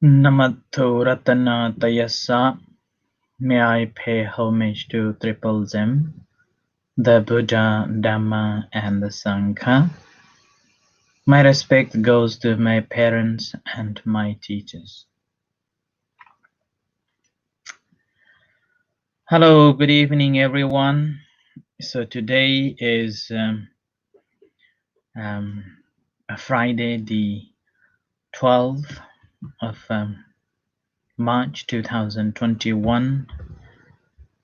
Namato Ratana Tayasa. May I pay homage to Triple Zem, the Buddha, Dhamma, and the Sangha. My respect goes to my parents and my teachers. Hello, good evening, everyone. So today is Friday, the 12th of March 2021.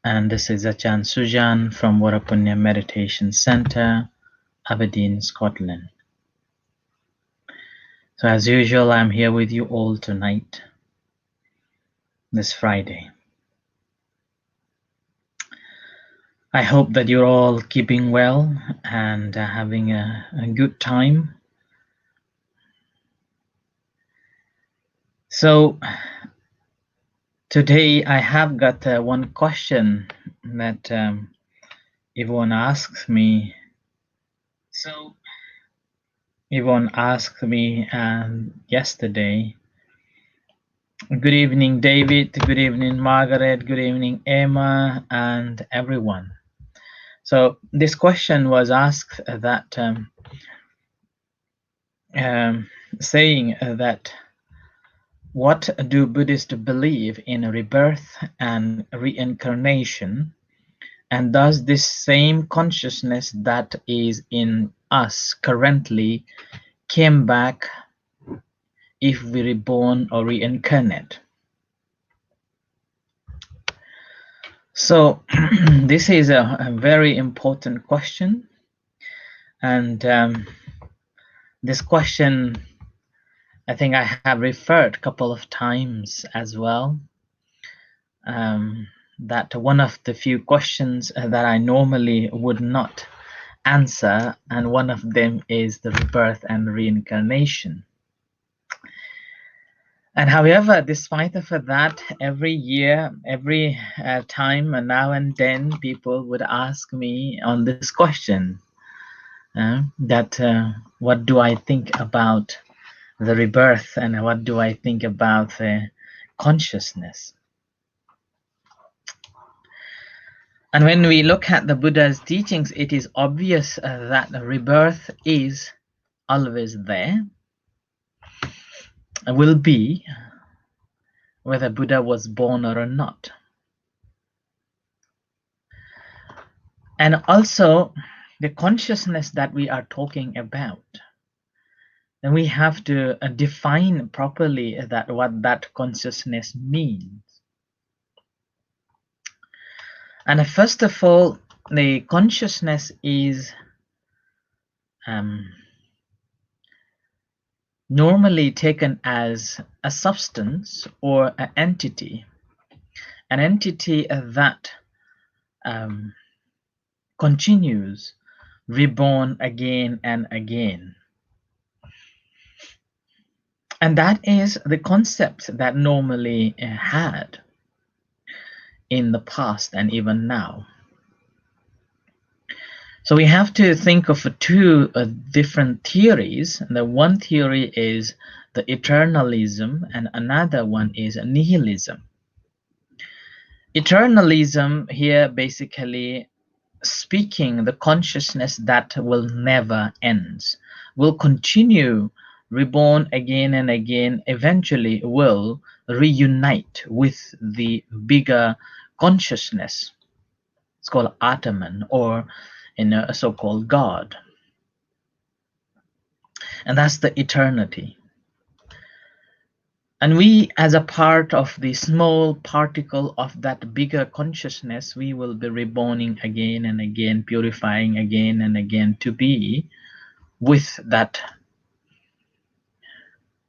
And this is Achan Sujan from Warapunya Meditation Center, Aberdeen, Scotland. So as usual, I'm here with you all tonight, this Friday. I hope that you're all keeping well and having a good time. So today I have got one question that Yvonne asked me. Yvonne asked me yesterday. Good evening, David. Good evening, Margaret. Good evening, Emma, and everyone. So this question was asked that saying that what do Buddhists believe in rebirth and reincarnation, and does this same consciousness that is in us currently came back if we reborn or reincarnate? So this is a very important question, and this question I think I have referred a couple of times as well. That one of the few questions that I normally would not answer, and one of them is the rebirth and reincarnation. And however, despite of that, every year, every time, and now and then, people would ask me on this question that what do I think about the rebirth and what do I think about the consciousness? And when we look at the Buddha's teachings, it is obvious that rebirth is always there, will be, whether Buddha was born or not. And also, the consciousness that we are talking about, then we have to define properly that what that consciousness means. And first of all, the consciousness is normally taken as a substance or an entity that continues, reborn again and again. And that is the concept that normally had in the past and even now. So we have to think of two different theories. The one theory is the eternalism, and another one is nihilism. Eternalism here basically speaking the consciousness that will never end, will continue, reborn again and again, eventually will reunite with the bigger consciousness. It's called Atman, or in a so-called God. And that's the eternity. And we, as a part of the small particle of that bigger consciousness, we will be reborning again and again, purifying again and again to be with that.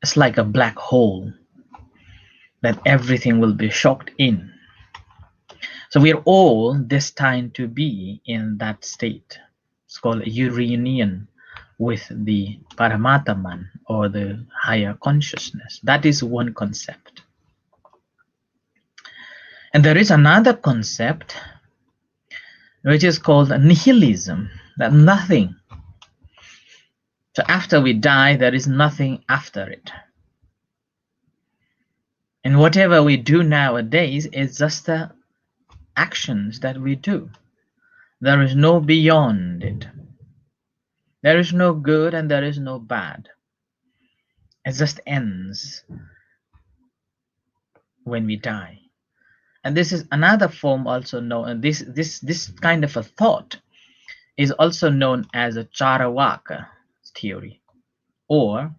It's like a black hole that everything will be shocked in. So we're all destined to be in that state. It's called a reunion with the Paramatman, or the higher consciousness. That is one concept. And there is another concept which is called nihilism, that nothing. So after we die, there is nothing after it. And whatever we do nowadays is just the actions that we do. There is no beyond it. There is no good and there is no bad. It just ends when we die. And this is another form also known, and this kind of a thought is also known as a Charavaka theory, or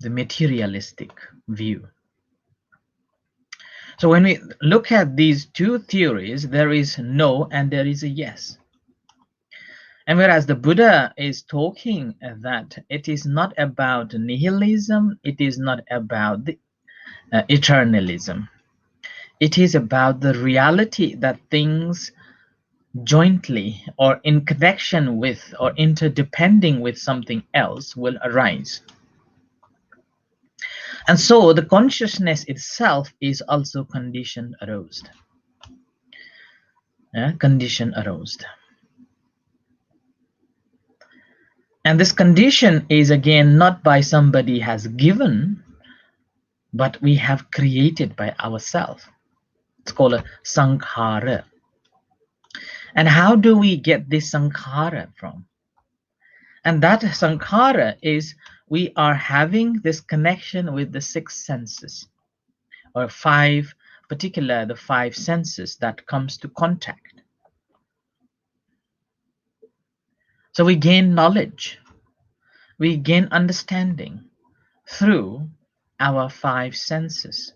the materialistic view. So when we look at these two theories, there is no and there is a yes. And whereas the Buddha is talking that it is not about nihilism, it is not about the eternalism. It is about the reality that things jointly or in connection with or interdepending with something else will arise. And so the consciousness itself is also condition aroused. Condition aroused. And this condition is again not by somebody has given, but we have created by ourselves. It's called a sankhara. And how do we get this sankhara from? And that sankhara is we are having this connection with the six senses, or five, particular the five senses that comes to contact. So we gain knowledge, we gain understanding through our five senses.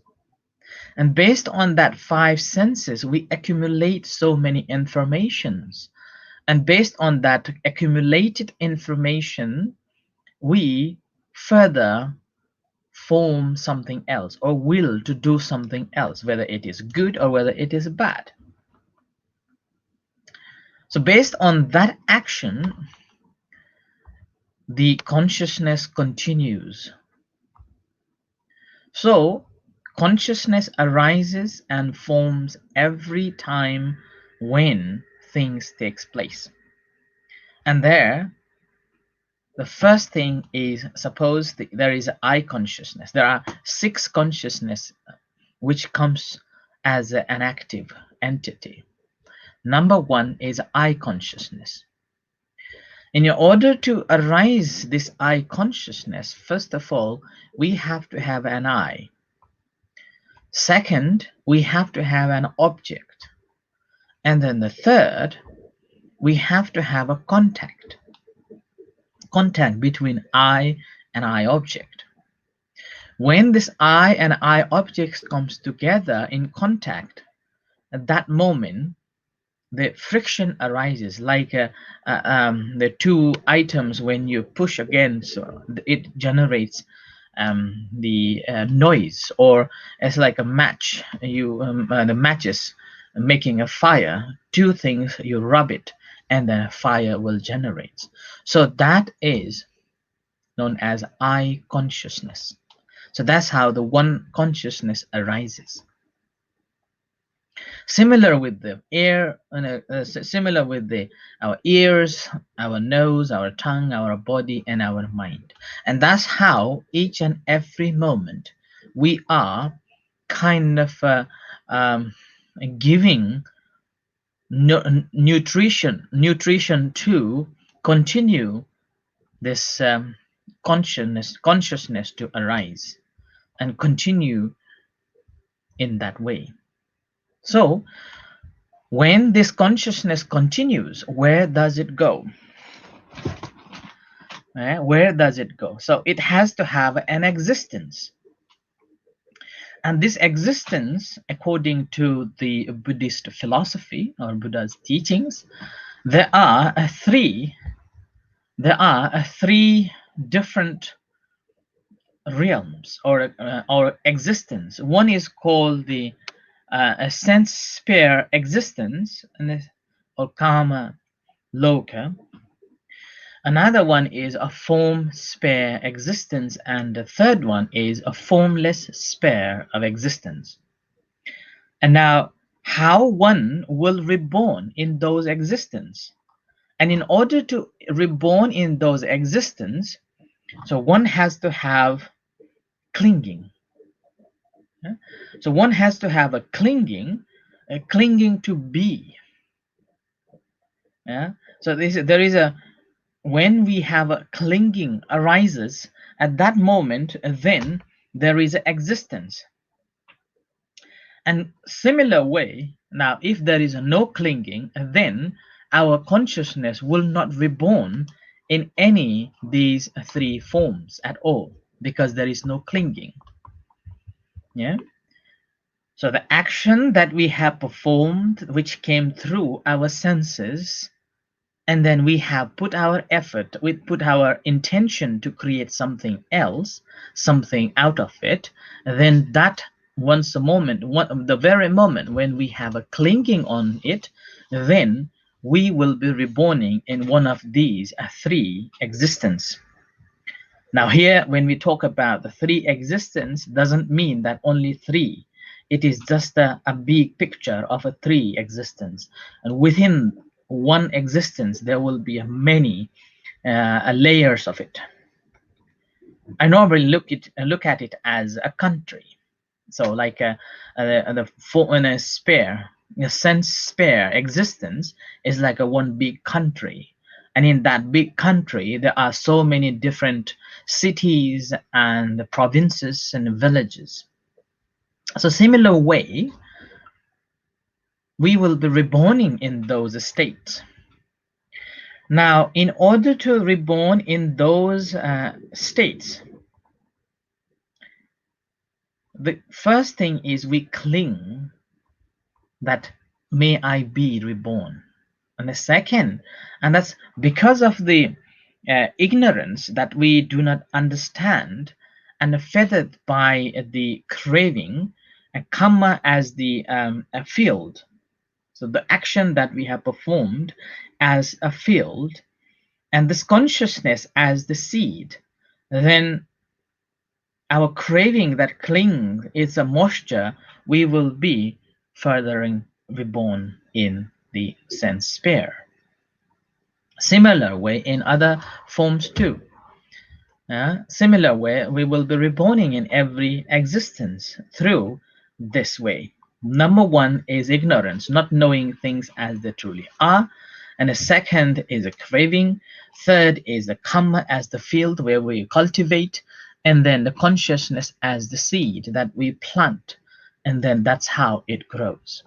And based on that five senses, we accumulate so many informations. And based on that accumulated information, we further form something else or will to do something else, whether it is good or whether it is bad. So based on that action, the consciousness continues. So consciousness arises and forms every time when things takes place. And there, the first thing is, suppose there is I consciousness. There are six consciousness which comes as an active entity. Number one is I consciousness. In order to arise this I consciousness, first of all, we have to have an I. Second, we have to have an object. And then the third, we have to have a contact between I and I object. When this I and I object comes together in contact, at that moment, the friction arises, like the two items when you push against, so it generates the noise, or it's like a match. The matches making a fire. Two things, you rub it, and then a fire will generate. So that is known as I consciousness. So that's how the one consciousness arises. Similar with the air, similar with our ears, our nose, our tongue, our body, and our mind. And that's how each and every moment we are kind of giving nutrition to continue this consciousness to arise and continue in that way. So when this consciousness continues, where does it go? Where does it go? So it has to have an existence. And this existence, according to the Buddhist philosophy or Buddha's teachings, there are three different realms or existence. One is called the a sense sphere existence, or kama loka. Another one is a form sphere existence, and the third one is a formless sphere of existence. And now, how one will reborn in those existence? And in order to reborn in those existence, so one has to have clinging. Yeah? So one has to have a clinging to be. Yeah. So there is a when we have a clinging arises at that moment, then there is existence. And similar way, now if there is no clinging, then our consciousness will not reborn in any these three forms at all, because there is no clinging. Yeah. So the action that we have performed, which came through our senses, and then we have put our effort, we put our intention to create something else, something out of it, then that once a moment, the very moment when we have a clinging on it, then we will be reborning in one of these three existence. Now here, when we talk about the three existence, doesn't mean that only three. It is just a big picture of a three existence. And within one existence, there will be many layers of it. I normally look at it as a country. So like in a sphere, a sense sphere existence is like a one big country, and in that big country there are so many different cities and provinces and villages. So similar way, we will be reborning in those states. Now, in order to reborn in those states, the first thing is we cling that may I be reborn. And the second, and that's because of the ignorance that we do not understand, and feathered by the craving, karma as the a field. So the action that we have performed as a field, and this consciousness as the seed, then our craving that clings is a moisture, we will be furthering reborn in the sense sphere. Similar way in other forms too. Similar way, we will be reborning in every existence through this way. Number one is ignorance, not knowing things as they truly are. And the second is a craving. Third is the karma as the field where we cultivate. And then the consciousness as the seed that we plant. And then that's how it grows.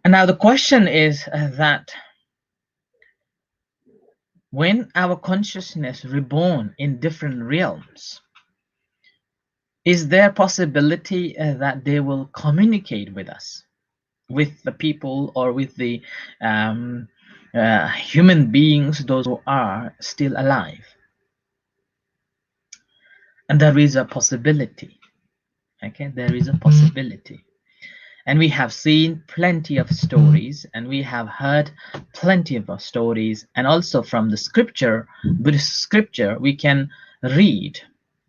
And now the question is that when our consciousness reborn in different realms, is there possibility that they will communicate with us, with the people, or with the human beings, those who are still alive? And there is a possibility. Okay, there is a possibility. And we have seen plenty of stories, and we have heard plenty of stories, and also from the scripture, Buddhist scripture, we can read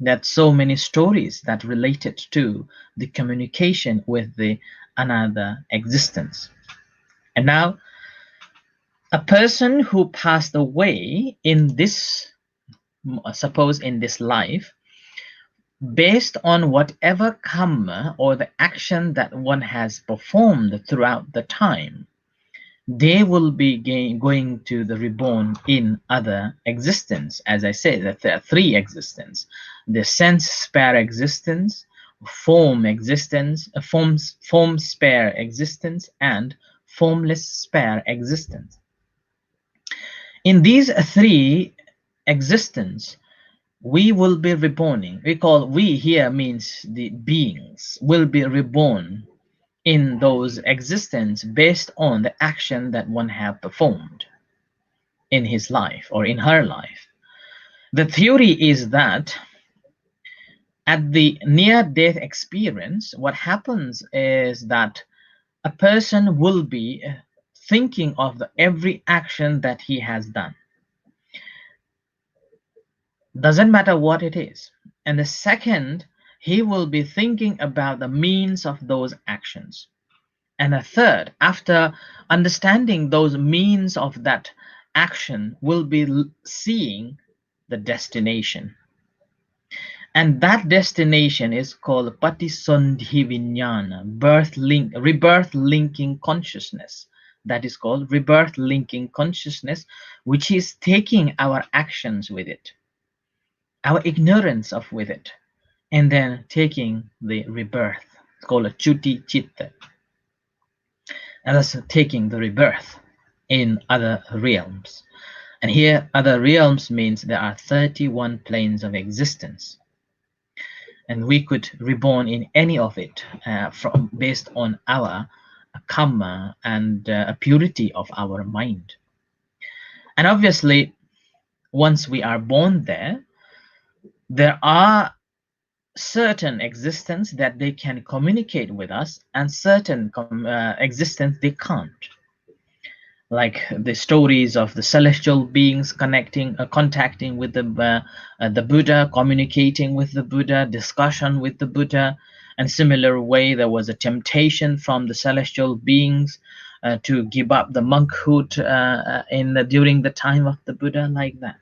that so many stories that related to the communication with the another existence. And now, a person who passed away in this, suppose in this life, based on whatever karma or the action that one has performed throughout the time, they will be going to the reborn in other existence. As I said, that there are three existence: the sense spare existence, form existence, form spare existence, and formless spare existence. In these three existence, we will be reborning. We call we here means the beings will be reborn in those existence based on the action that one have performed in his life or in her life. The theory is that at the near-death experience, what happens is that a person will be thinking of every action that he has done. Doesn't matter what it is. And the second, he will be thinking about the means of those actions. And a third, after understanding those means of that action, will be seeing the destination. And that destination is called Patisandhi Vijnana, rebirth linking consciousness. That is called rebirth linking consciousness, which is taking our actions with it, our ignorance of with it, and then taking the rebirth. It's called a Chuti Chitta, and that's taking the rebirth in other realms. And here, other realms means there are 31 planes of existence, and we could reborn in any of it from based on our karma and a purity of our mind. And obviously, once we are born there, there are certain existence that they can communicate with us, and certain existence they can't, like the stories of the celestial beings contacting with the Buddha, communicating with the Buddha, discussion with the Buddha. And similar way, there was a temptation from the celestial beings to give up the monkhood during the time of the Buddha, like that.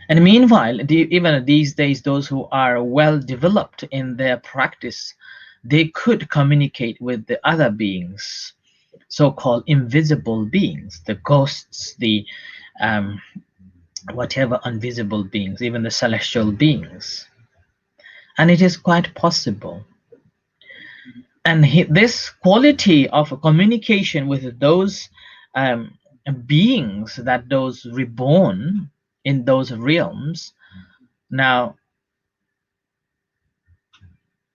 And meanwhile, even these days, those who are well developed in their practice, they could communicate with the other beings, so-called invisible beings, the ghosts, the whatever invisible beings, even the celestial beings. And it is quite possible. And this quality of communication with those beings, that those reborn in those realms, now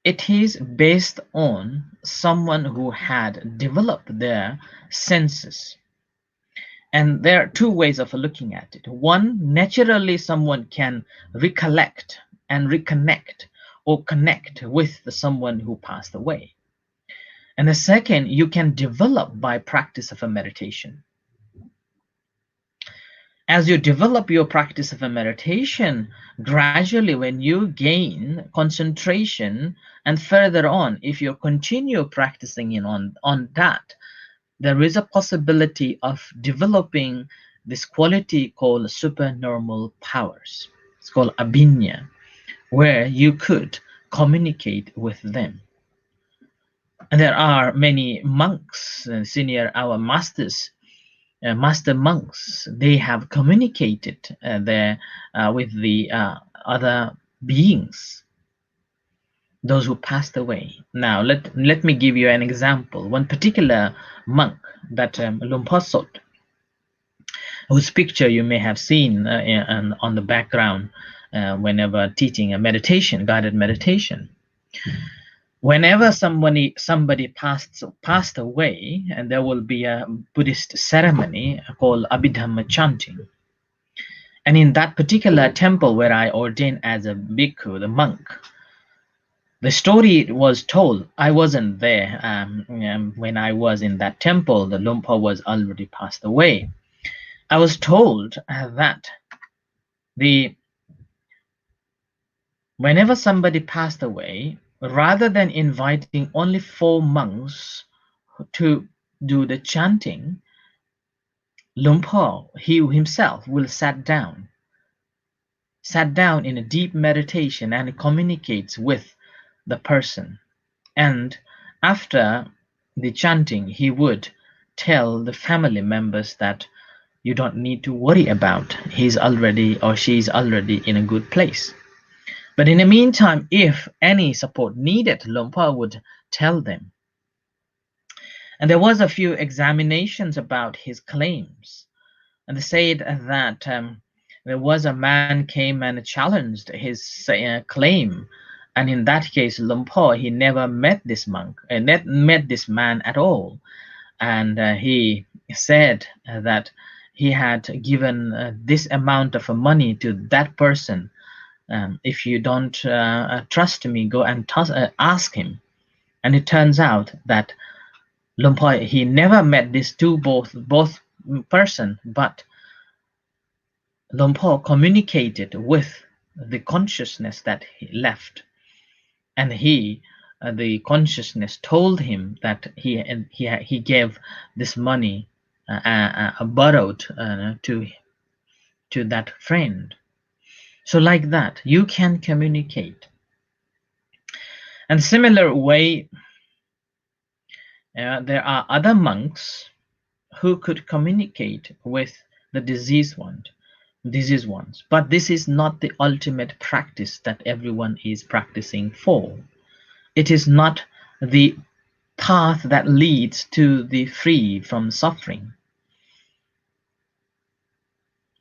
it is based on someone who had developed their senses. And there are two ways of looking at it. One, naturally someone can recollect and reconnect or connect with someone who passed away. And the second, you can develop by practice of a meditation. As you develop your practice of a meditation, gradually when you gain concentration, and further on, if you continue practicing on that, there is a possibility of developing this quality called supernormal powers. It's called abhinya, where you could communicate with them. And there are many monks, senior our masters, master monks. They have communicated there with the other beings, those who passed away. Now, let me give you an example. One particular monk that Lumpur Sot, whose picture you may have seen on the background whenever teaching a meditation, guided meditation. Whenever somebody passed away, and there will be a Buddhist ceremony called Abhidhamma chanting. And in that particular temple where I ordained as a bhikkhu, the monk, the story was told. I wasn't there when I was in that temple. The Lumpa was already passed away. I was told that whenever somebody passed away, rather than inviting only 4 monks to do the chanting, Lumpur, he himself, will sat down in a deep meditation and communicates with the person. And after the chanting, he would tell the family members that you don't need to worry about, he's already or she's already in a good place. But in the meantime, if any support needed, Lumpur would tell them. And there was a few examinations about his claims, and they said that there was a man came and challenged his claim, and in that case, Lumpur, he never met this monk, met this man at all, and he said that he had given this amount of money to that person. If you don't trust me, go and ask him. And it turns out that Lumpur, he never met these both person, but Lumpur communicated with the consciousness that he left, and the consciousness told him that he gave this money borrowed to that friend. So like that, you can communicate. And similar way, there are other monks who could communicate with the diseased ones. But this is not the ultimate practice that everyone is practicing for. It is not the path that leads to the free from suffering.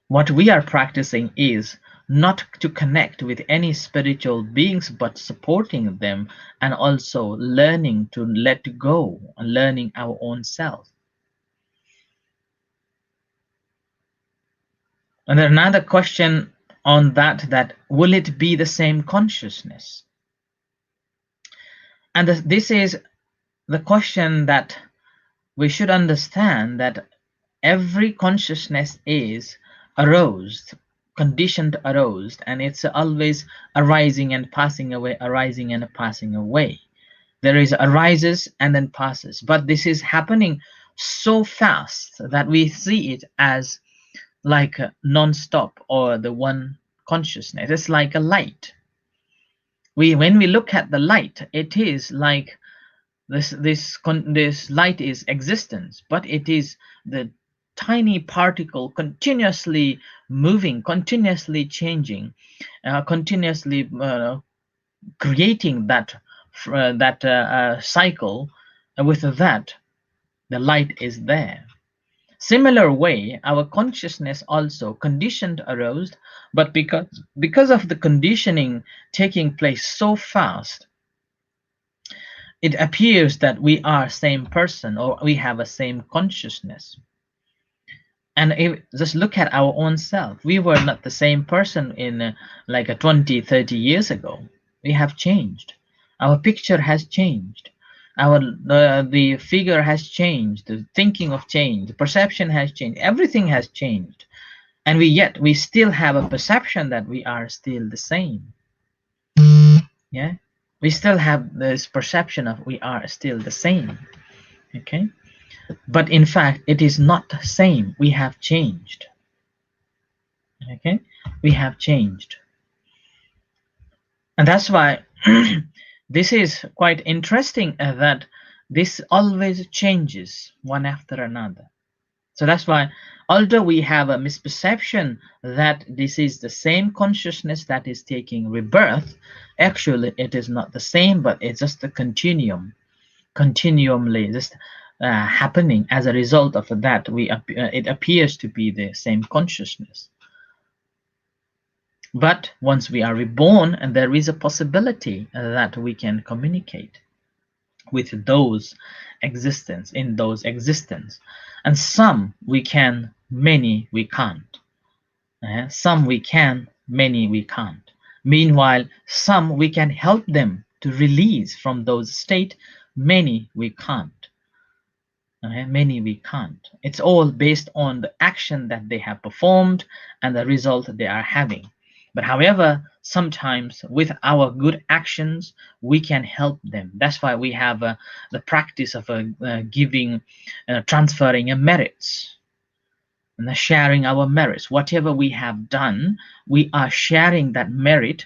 What we are practicing is not to connect with any spiritual beings, but supporting them and also learning to let go and learning our own self. And then another question on that, that will it be the same consciousness? And this is the question that we should understand, that every consciousness is aroused, conditioned aroused, and it's always arising and passing away, arising and passing away. There is arises and then passes, but this is happening so fast that we see it as like a non-stop, or the one consciousness. It's like a light. When we look at the light, it is like this light is existence, but it is the tiny particle continuously moving, continuously changing, continuously creating that cycle. And with that, the light is there. Similar way, our consciousness also conditioned aroused, but because of the conditioning taking place so fast, it appears that we are same person, or we have a same consciousness. And if just look at our own self, we were not the same person in like a 20-30 years ago. We have changed. Our picture has changed. Our the figure has changed. The thinking of change, the perception has changed. Everything has changed, and yet we still have a perception that we are still the same. Yeah, we still have this perception of we are still the same. Okay, but in fact it is not the same. We have changed. Okay, we have changed. And that's why this is quite interesting, that this always changes one after another. So that's why, although we have a misperception that this is the same consciousness that is taking rebirth, actually it is not the same, but it's just a continually just happening. As a result of that, it appears to be the same consciousness. But once we are reborn, and there is a possibility that we can communicate with those existence, in those existence. And some we can, many we can't. Some we can, many we can't. Meanwhile, some we can help them to release from those state, many we can't. Many we can't. It's all based on the action that they have performed and the result they are having. But however, sometimes with our good actions, we can help them. That's why we have the practice of giving, transferring merits, and sharing our merits. Whatever we have done, we are sharing that merit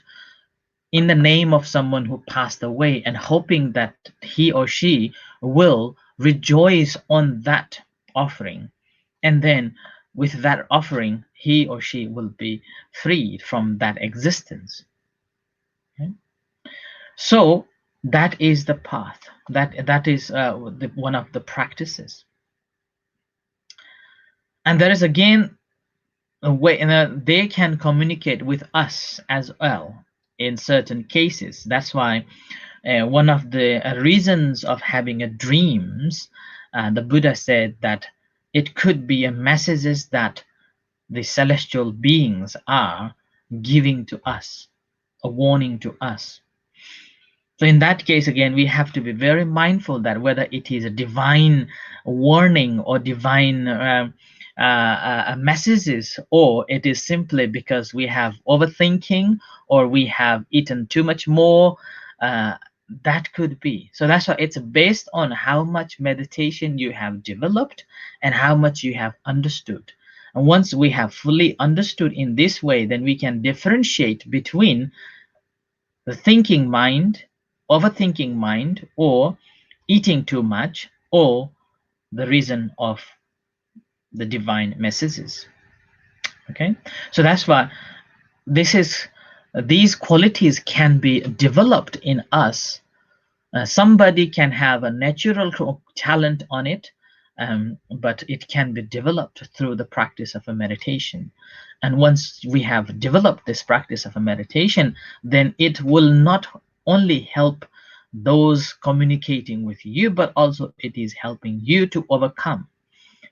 in the name of someone who passed away, and hoping that he or she will rejoice on that offering. And then with that offering, he or she will be freed from that existence. Okay? So that is the path. That is one of the practices. And there is again a way, and they can communicate with us as well in certain cases. That's why one of the reasons of having a dreams, the Buddha said that it could be a messages that the celestial beings are giving to us, a warning to us. So in that case, again, we have to be very mindful that whether it is a divine warning or divine messages, or it is simply because we have overthinking or we have eaten too much more, that could be. So that's why it's based on how much meditation you have developed and how much you have understood. And once we have fully understood in this way, then we can differentiate between the thinking mind, overthinking mind, or eating too much, or the reason of the divine messages. Okay, so that's why this is these qualities can be developed in us. Somebody can have a natural talent on it, but it can be developed through the practice of a meditation. And once we have developed this practice of a meditation, then it will not only help those communicating with you, but also it is helping you to overcome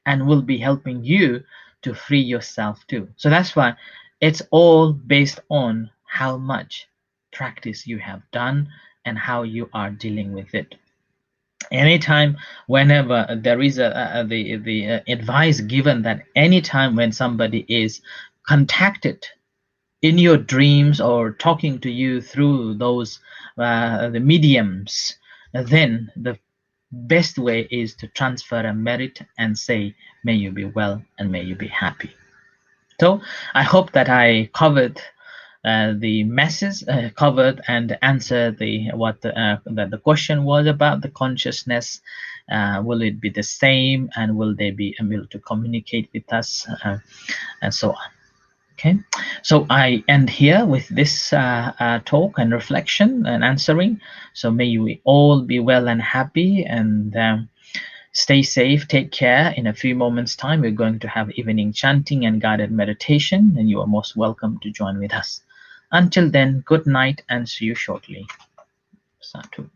and will be helping you to free yourself too. So that's why it's all based on how much practice you have done and how you are dealing with it. Anytime, whenever there is the advice given that anytime when somebody is contacted in your dreams or talking to you through those the mediums, then the best way is to transfer a merit and say, may you be well and may you be happy. So I hope that I covered the message, covered and answered the what the question was about the consciousness. Will it be the same, and will they be able to communicate with us, and so on. Okay, so I end here with this talk and reflection and answering. So may we all be well and happy, and stay safe, take care. In a few moments' time, we're going to have evening chanting and guided meditation, and you are most welcome to join with us. Until then, good night and see you shortly. Satu.